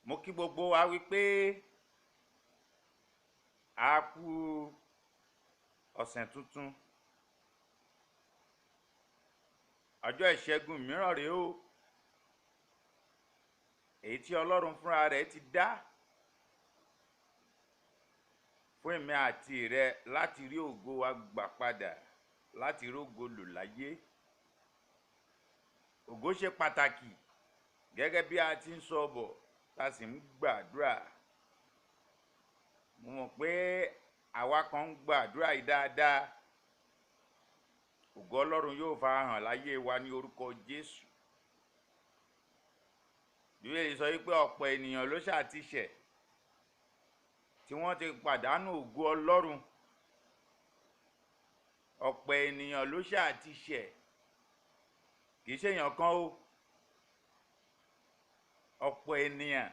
Mo kí gbogbo wa wípé a kú ọ̀sẹ̀ tuntun. Ọjọ́ ìṣẹ́gun mìíràn rèé o, èyí tí Ọlọ́run fúnra rẹ̀ ti dá fún èmi àti rẹ láti rí ògo wa gbà padà, láti rógo lò láyé. Ògo ṣe pàtàkì gẹ́gẹ́ bí a ti ń sọ bọ̀, tá sì ń gbàdúrà. Mo mọ̀ pé àwa kan ń gbàdúrà yìí dáadáa. Ògo Ọlọ́run yóò farahàn láyé wa ní orúkọ Jésù. Bíbélì sọ wípé ọ̀pọ̀ ènìyàn ló ṣáà ti ṣẹ̀ tí wọ́n ti pàdánù ògo Ọlọ́run. Ọ̀pọ̀ ènìyàn ló ṣáà ti ṣẹ̀, kì í ṣèyàn kan o. Ọ̀pọ̀ ènìyàn,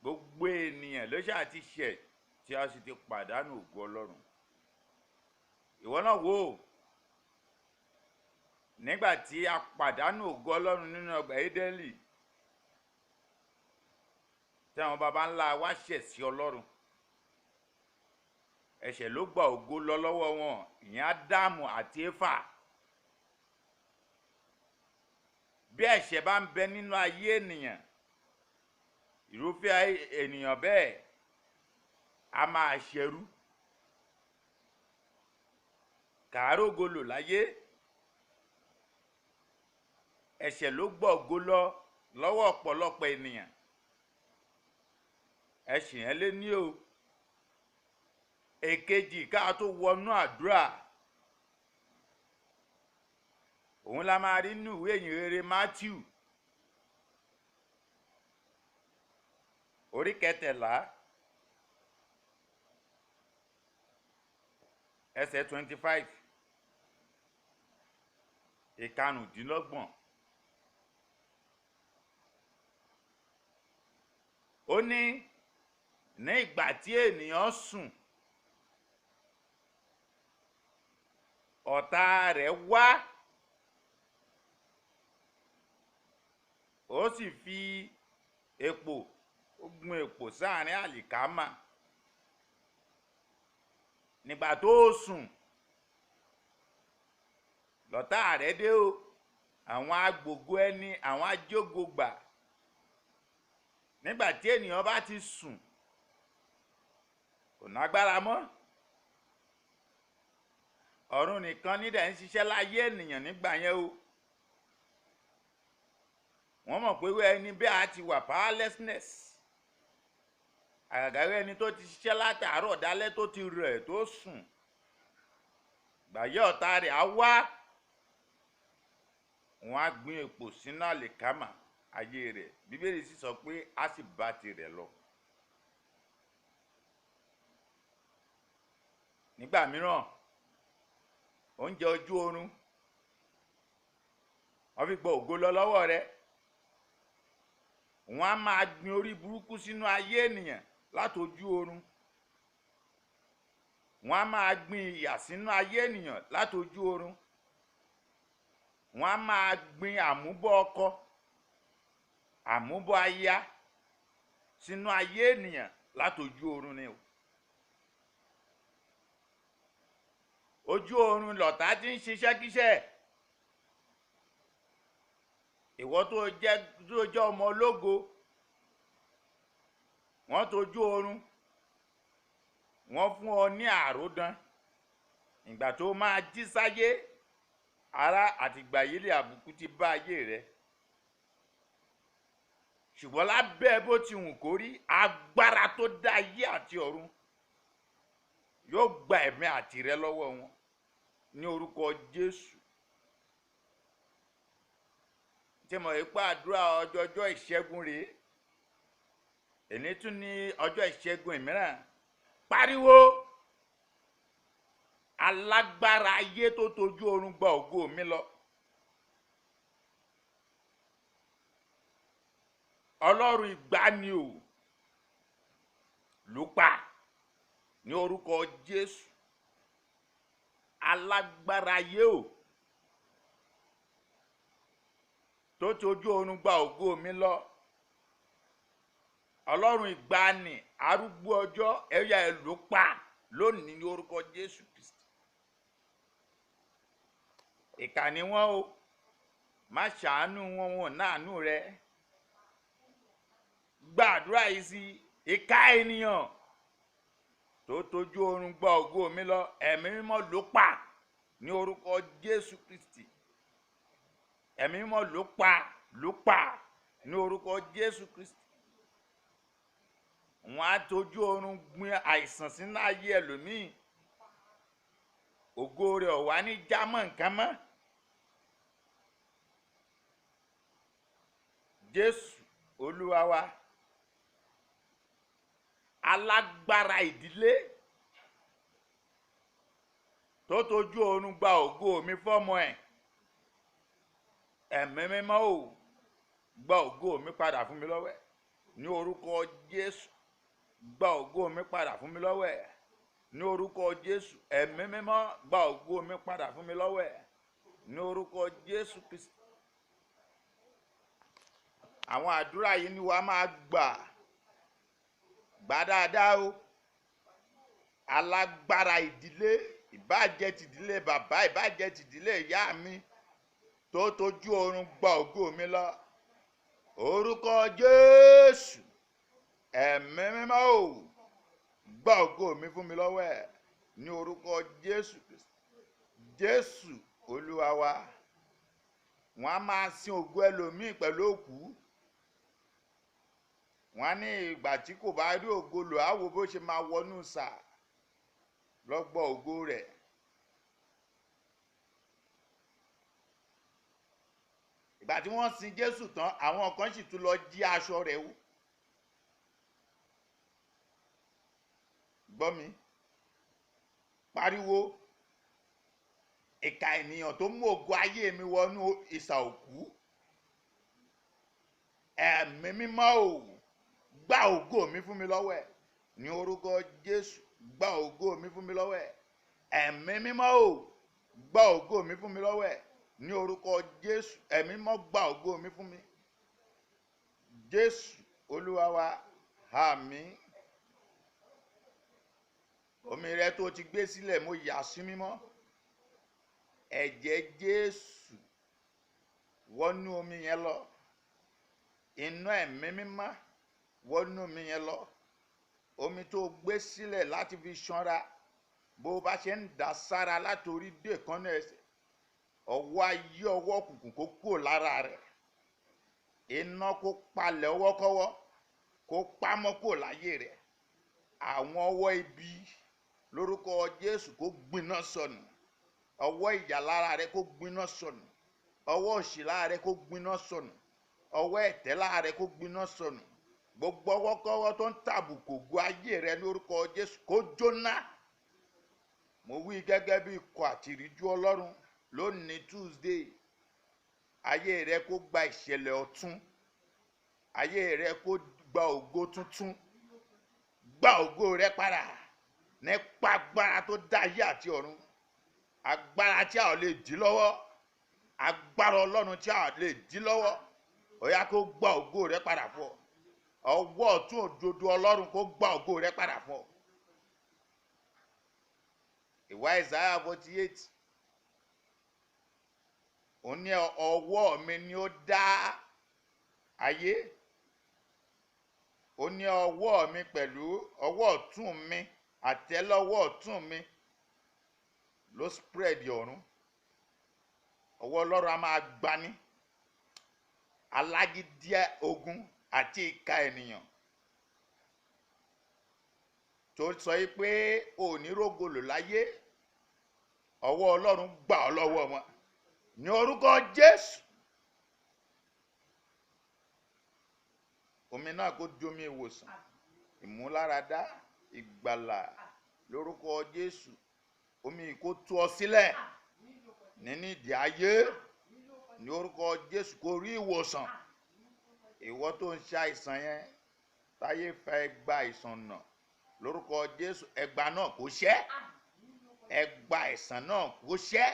gbogbo ènìyàn ló ṣáà ti ṣẹ̀ tí a sì ti pàdánù ògo Ọlọ́run. Ìwọ náà wò ó, nígbà tí a pàdánù ògo Ọlọ́run nínú ọgbà Édẹ́nì, tí àwọn baba ńlá wa ṣẹ̀ sí Ọlọ́run, ẹ̀ṣẹ̀ ló gba ògo lọ lọ́wọ́ wọn, ìyẹn Ádámù àti Éfà. Bí ẹ̀ṣẹ̀ bá ń bẹ nínú ayé ènìyàn, irúfẹ́ ènìyàn bẹ́ẹ̀ a máa ṣẹrú, kàárógo lò láyé. Ẹ̀ṣẹ̀ ló gba ògo lọ lọ́wọ́ ọ̀pọ̀lọpọ̀ ènìyàn. Ẹ̀ṣẹ̀ yẹn lé ní o. Èkejì, ká tó wọnú àdúrà, òun la máa rí nínú ìwé ìyìnrere Mátíù orí 13 ẹsẹ̀ 25 ìkarùndínlọ́gbọ̀n. Ó ní ìgbà tí ènìyàn sùn, ọ̀tá rẹ̀ wá, ó sì fi epo, ó gún epo sáàrin àlìkámà. Nígbà tó sùn, lọ̀tá rẹ̀ dé o, àwọn agbògo ẹni, àwọn ajógogbà. Nígbà tí ènìyàn bá ti sùn, kò nágbára mọ́. Ọ̀run nìkan ní dẹ̀ ń ṣiṣẹ́ láyé ènìyàn nígbà yẹn o. Wọ́n mọ̀ pé ẹni bí a ti wà powerlessness. Àgàgà ẹni tó ti ṣiṣẹ́ látàárọ̀ dálẹ́ tó ti rẹ̀ tó sùn. Gbàyẹ́ ọ̀tá rẹ̀ á wá, wọ́n á gbin epo sínú àlìkámà ayé rẹ̀. Bíbélì sì sọ pé a sì bá tirẹ̀ lọ. Nígbà mìíràn, oúnjẹ ojú oorun, wọ́n fi gbọ́ ògo lọ lọ́wọ́ rẹ̀. Wọ́n á máa gbin orí burúkú sínú ayé ènìyàn látojú oorun. Wọ́n á máa gbin ìyà sínú ayé ènìyàn látojú oorun. Wọ́n á máa gbin àmúbọ̀ ọkọ, àmúbọ̀ aya sínú ayé ènìyàn látojú oorun ni o. Ojú oorun lọ̀tá tí ń ṣiṣẹ́ kíṣẹ́. Ìwọ tó jẹ́ ọmọ ológo, wọ́n tójú oorun, wọ́n fún ọ ní àròdàn. Ìgbà tó máa jí sáyé, ará àtìgbà yìí lè àbùkù ti bá ayé rẹ. Ṣùgbọ́n lábẹ́ bó ti wù kó rí, agbára tó dá ayé àti ọ̀run yóò gba ẹ̀mí àti rẹ lọ́wọ́ wọn ní orúkọ Jésù. Tí mo rí pé àdúrà ọjọ́ ìṣẹ́gun rèé, èní tún ní ọjọ́ ìṣẹ́gun mìíràn. Pariwo, alágbára ayé tó tójú oorun gba ògo mi lọ. Ọlọ́run ìgbàanì o, lù pa ní orúkọ Jésù. Alágbára ayé o, tó tójú oorun gba ògo mi lọ. Ọlọ́run ìgbàanì arúgbó ọjọ́ ẹ̀yà ẹ̀ ló pa lónìí ní orúkọ Jésù Kristi. Ìkà ni wọ́n o, má ṣàánú wọn, wọn náànú rẹ. Gbàdúrà yìí sí ìkà ènìyàn tó tójú oorun gba ògo mi lọ, ẹ̀mí mímọ́ ló pa ní orúkọ Jésù Kristi. Ẹ̀mí mímọ́ ló pa ní orúkọ Jésù Kristi. Wọ́n á tójú oorun gbin àìsàn sínú ayé ẹlòmíì, ògo rẹ̀ ò wá ní jámọ́ nǹkan mọ́. Jésù Olúwa wa, alágbára ìdílé tó tójú oorun gba ògo mi fọ́mọ ẹ̀, ẹ̀mí mímọ́ ò gba ògo mi padà fún mi lọ́wọ́ ẹ̀ ní orúkọ Jésù. Gba ògo mi padà fún mi lọ́wọ́ ẹ̀ ní orúkọ Jésù. Ẹ̀mí mímọ́ gba ògo mi padà fún mi lọ́wọ́ ẹ̀ ní orúkọ Jésù Kristi. Àwọn àdúrà yìí ni wàá máa gbà dáadáa o. Alágbára ìdílé, ìbájẹ́ tìdílé bàbá, ìbájẹ́ tìdílé ìyá mi tó tójú oorun gba ògo mi lọ, orúkọ Jésù. Ẹ̀mí mímọ́ ò gba ògo mi fún mi lọ́wọ́ ẹ̀ ní orúkọ Jésù Kristi. Jésù Olúwa wa. Wọ́n á máa sin ògo ẹlòmíì pẹ̀lú òkú. Wọ́n á ní ìgbà tí kò bá rí ògo lò á wo bó ṣe máa wọnú sà lọ́gbọ́ ògo rẹ̀. Ìgbà tí wọ́n sin Jésù tán, àwọn kan sì tún lọ jí aṣọ rẹ̀ wò. Gbọ́ mi, pariwo ìkà ènìyàn tó mú ògo ayé mi wọnú ìsà òkú. Ẹ̀mí mímọ́ ò gba ògo mi fún mi lọ́wọ́ ẹ̀ ní orúkọ Jésù. Gba ògo mi fún mi lọ́wọ́ ẹ̀. Ẹ̀mí mímọ́ ò gba ògo mi fún mi lọ́wọ́ ẹ̀ ní orúkọ Jésù. Ẹ̀mí mímọ́ gba ògo mi fún mi. Jésù Olúwa wa, àmín. Omi rẹ tó ti gbé sílẹ̀ mo yà sí mímọ́. Ẹ̀jẹ̀ Jésù wọnú omi yẹn lọ. Iná ẹ̀mí mímọ́ wọnú omi yẹn lọ. Omi tó gbé sílẹ̀ láti fi ṣanra, bó bá ṣe ń dà sára látòrí dé èékánná ẹsẹ̀, ọwọ́ ayé ọwọ́ òkùnkùn kó kúrò lára rẹ̀. Iná kó palẹ̀ ọwọ́kọ́wọ́, kó pámọ́ kúrò láyé rẹ̀. Àwọn ọwọ́ ibi lórúkọ Jésù kó gbiná sọnù. Ọwọ́ ìyà lára rẹ̀ kó gbiná sọnù. Ọwọ́ òṣì lára rẹ̀ kó gbiná sọnù. Ọwọ́ ẹ̀tẹ́ lára rẹ̀ kó gbiná sọnù. Gbogbo ọwọ́kọ́wọ́ tó ń tàbùkù ògo ayé rẹ̀ lórúkọ Jésù kó jóná. Mo wí gẹ́gẹ́ bí ikọ̀ àtìríjú Ọlọ́run lónìí Tuesday. Ayé rẹ̀ kó gba ìṣẹ̀lẹ̀ ọ̀tun. Ayé rẹ̀ kó gba ògo tuntun. Gba ògo rẹ̀ padà nípa agbára tó dá ayé àti ọ̀run. Agbára tí a ò lè dí lọ́wọ́. Agbára Ọlọ́run tí a ò lè dí lọ́wọ́. Ó yá kó gba ògo rẹ̀ padà fún ọ. Ọwọ́ ọ̀tún òdodo Ọlọ́run kó gba ògo rẹ̀ padà fún ọ. Ìwé Isaiah 48. Ó ní ọwọ́ mi ni ó dá ayé. Ó ní ọwọ́ mi pẹ̀lú ọwọ́ ọ̀tún mi, àtẹ́lẹwọ́ ọ̀tún mi ló spread ọ̀run. Ọwọ́ Ọlọ́run a máa gbani. Alágídí ogun àti ìkà ènìyàn tó sọ pé ò ní rógo lò láyé, ọwọ́ Ọlọ́run gbà ọ́ lọ́wọ́ wọn ní orúkọ Jésù. Omi náà kó di omi ìwòsàn, ìmúláradá, ìgbàlà lórúkọ Jésù. Omi kó tú ọ sílẹ̀ nínú ìdè ayé ní orúkọ Jésù. Kó rí ìwòsàn. Ìwọ tó ń ṣe àìsàn yẹn, táyé fẹ́ gba àìsàn náà lórúkọ Jésù, ẹgbà náà kó ṣẹ́. Ẹgbà àìsàn náà kó ṣẹ́.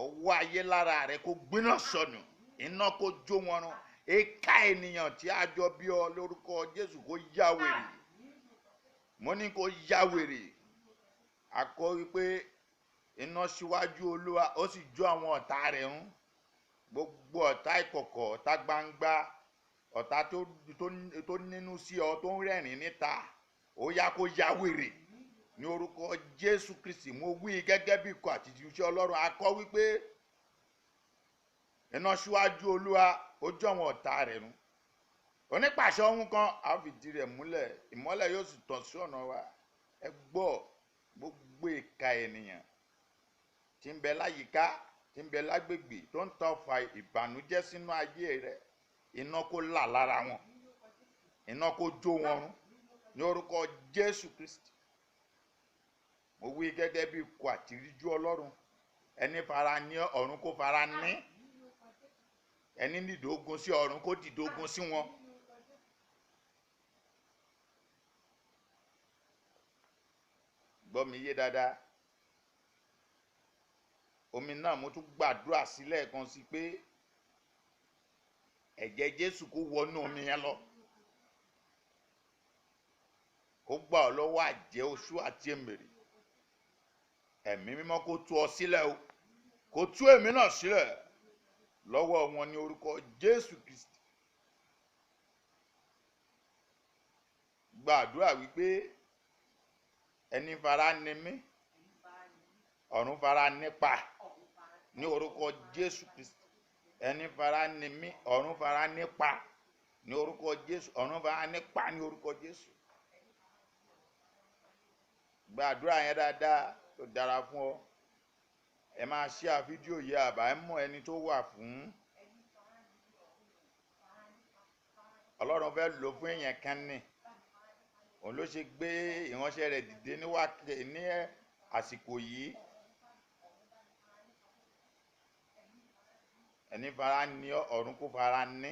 Ọwọ́ ayé lára rẹ kó gbiná sọnù. Iná kó jó wọn run. ìka ènìyàn tí a jọ bí ọ lórúkọ Jésù kó yá wèrè. Mo ní kó yá wèrè. A kọ wípé iná síwájú Olúwa ó sì jó àwọn ọ̀tá rẹ̀ run. Gbogbo ọ̀tá ìkọ̀kọ̀, ọ̀tá gbangba, ọ̀tá tó nínú sí ọ, tó ń rẹ́rìn níta, ó yá kó yá wèrè ní orúkọ Jésù Kristi. Mo wí gẹ́gẹ́ bí ikọ̀ àti ìránṣẹ́ Ọlọ́run. A kọ wípé iná síwájú Olúwa ó jó àwọn ọ̀tá rẹ̀ run. Onípàṣẹ ohun kan a fìdí rẹ̀ múlẹ̀, ìmọ́lẹ̀ yóò sì tàn sí ọ̀nà wa. Ẹ gbọ́ gbogbo ìka ènìyàn tí ń bẹ láyìíká, tí ń bẹ lágbègbè, tó ń tan fa ìbànújẹ́ sínú ayé rẹ̀, iná kó là lára wọn, iná kó jó wọn run ní orúkọ Jésù Kristi. Mo wí gẹ́gẹ́ bí ikọ̀ àti ìríjú Ọlọ́run. Ẹni fara ní ọ̀run kó fara ní, ẹni dìdógún sí ọ̀run kó dìdógún sí wọn. Gbọ́ mi yé dáadáa. Omi náà mo tún gbàdúrà sílẹ̀ kan sí pé ẹ̀jẹ̀ Jésù kó wọnú omi yẹn lọ, kó gbà ọ́ lọ́wọ́ àjẹ́, oṣó àti èmèrè. Ẹ̀mí mímọ́ kó tú ọ sílẹ̀ o, kó tú èmi náà sílẹ̀ lọ́wọ́ wọn ní orúkọ Jésù Kristi. Gbàdúrà wípé ẹni fara ní mí, ọ̀run fara nípa ní orúkọ Jésù Kristi. Ẹni fara ní mí, ọ̀run fara nípa ní orúkọ Jésù. Ọ̀run fara nípa ní orúkọ Jésù. Gbàdúrà yẹn dáadáa, tó dára fún ọ. Ẹ máa share fídíò yìí, àbá ẹ mọ̀ ẹni tó wà fún. Ọlọ́run fẹ́ lò fún èèyàn kan ní. Òun ló ṣe gbé ìránṣẹ́ rẹ̀ dìde ní àsìkò yìí. Ẹni fara ní ọ̀run kó fara ní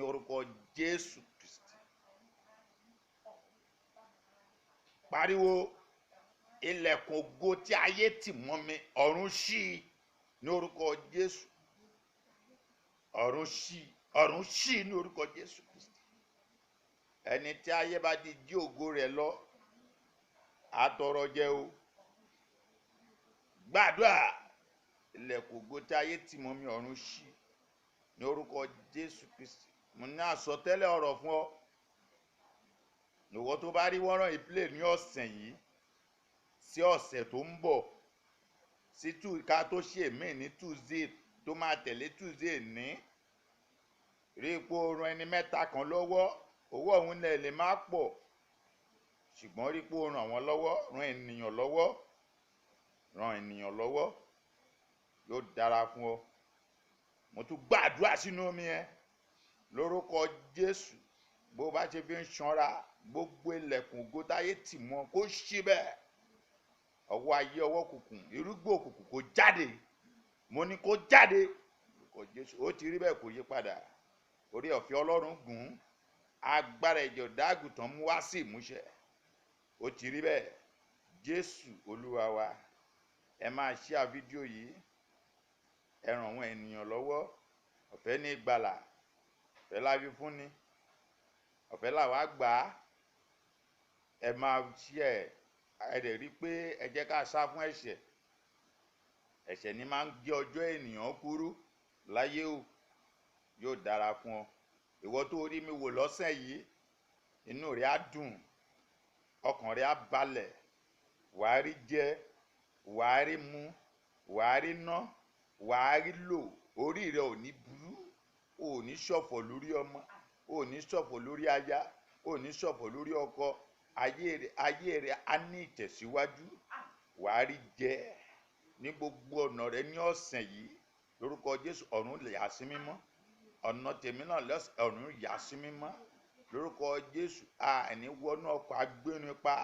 orúkọ Jésù Kristi. Pariwo, ilẹ̀kùn ògo tí ayé tì mọ́ mi, ọ̀run ṣí ní orúkọ Jésù. Ọ̀run ṣí ní orúkọ Jésù Kristi. Ẹni tí ayé bá di jí ògo rẹ̀ lọ, àtọrọ jẹ o. Gbàdúrà, ilẹ̀kùn ògo tí ayé tì mọ́ mi, ọ̀run ṣí ní orúkọ Jésù Kristi. Mo ní àsọtẹ́lẹ̀ ọ̀rọ̀ fún ọ. Ìwọ tó bá rí wọ́nrán ìplé ní ọ̀sẹ̀ yìí sí ọ̀sẹ̀ tó ń bọ̀, sí ká tó ṣe mí ní Tuesday tó máa tẹ̀lé Tuesday ní, rí ipò ran ẹni mẹ́ta kan lọ́wọ́. Owó ọ̀hún lè má pọ̀, ṣùgbọ́n rí ipò ràn wọ́n lọ́wọ́, ran ènìyàn lọ́wọ́, yóò dára fún ọ. Mo tún gbàdúrà sínú omi yẹn lórúkọ Jésù. Bó bá ṣe fi ń ṣanra, gbogbo ilẹ̀kùn ògo táyé tì mọ́ kó ṣí bẹ́ẹ̀. Ọwọ́ ayé, ọwọ́ òkùnkùn, irúgbìn òkùnkùn kó jáde. Mo ní kó jáde lórúkọ Jésù. Ó ti rí bẹ́ẹ̀, kó yí padà. Orí ọ̀fẹ́ Ọlọ́run gùn, agbára ẹ̀jẹ̀ ọ̀dọ́-àgùntàn mú wá sí ìmúṣẹ. Ó ti rí bẹ́ẹ̀. Jésù Olúwa wa. Ẹ máa share fídíò yìí, ẹ ràn àwọn ènìyàn lọ́wọ́. Ọ̀fẹ́ ní ìgbàlà, ọ̀fẹ́ la fi fún ni, ọ̀fẹ́ làwa gbà á. Ẹ máa share. Ẹ dẹ̀ rí pé ẹ jẹ́ ká sá fún ẹ̀ṣẹ̀. Ẹ̀ṣẹ̀ ni máa ń gé ọjọ́ ènìyàn kúrú láyé o. Yóò dára fún ọ. Ìwọ tó rí mi wò lọ́sẹ̀ yìí, inú rẹ á dùn, ọkàn rẹ á balẹ̀, wàá rí jẹ, wàá rí mu, wàá rí ná, wàá rí lò. Orí rẹ ò ní burú, ò ní ṣọ̀fọ̀ lórí ọmọ, ò ní ṣọ̀fọ̀ lórí aya, ò ní ṣọ̀fọ̀ lórí ọkọ. Ayé rẹ á ní ìtẹ̀síwájú, wàá rí jẹ ní gbogbo ọ̀nà rẹ ní ọ̀sẹ̀ yìí lórúkọ Jésù. Ọ̀run lè yà sí mímọ́. Ọ̀nà tèmi náà lọ́sẹ̀, ọ̀run yà sí mímọ́ lórúkọ Jésù. Àní wọnú ọkọ̀ agbénipa.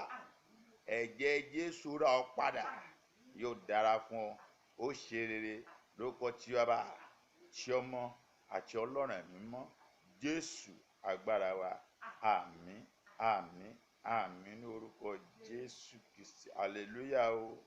Ẹ̀jẹ̀ Jésù rà ọ́ padà. Yóò dára fún ọ. Ó ṣe rere lórúkọ tí Baba, tí Ọmọ àti Ọlọ́run ẹ̀mí mímọ́. Jésù agbára wa. Àmín, àmín, àmín ní orúkọ Jésù Kristi. Hallelujah o.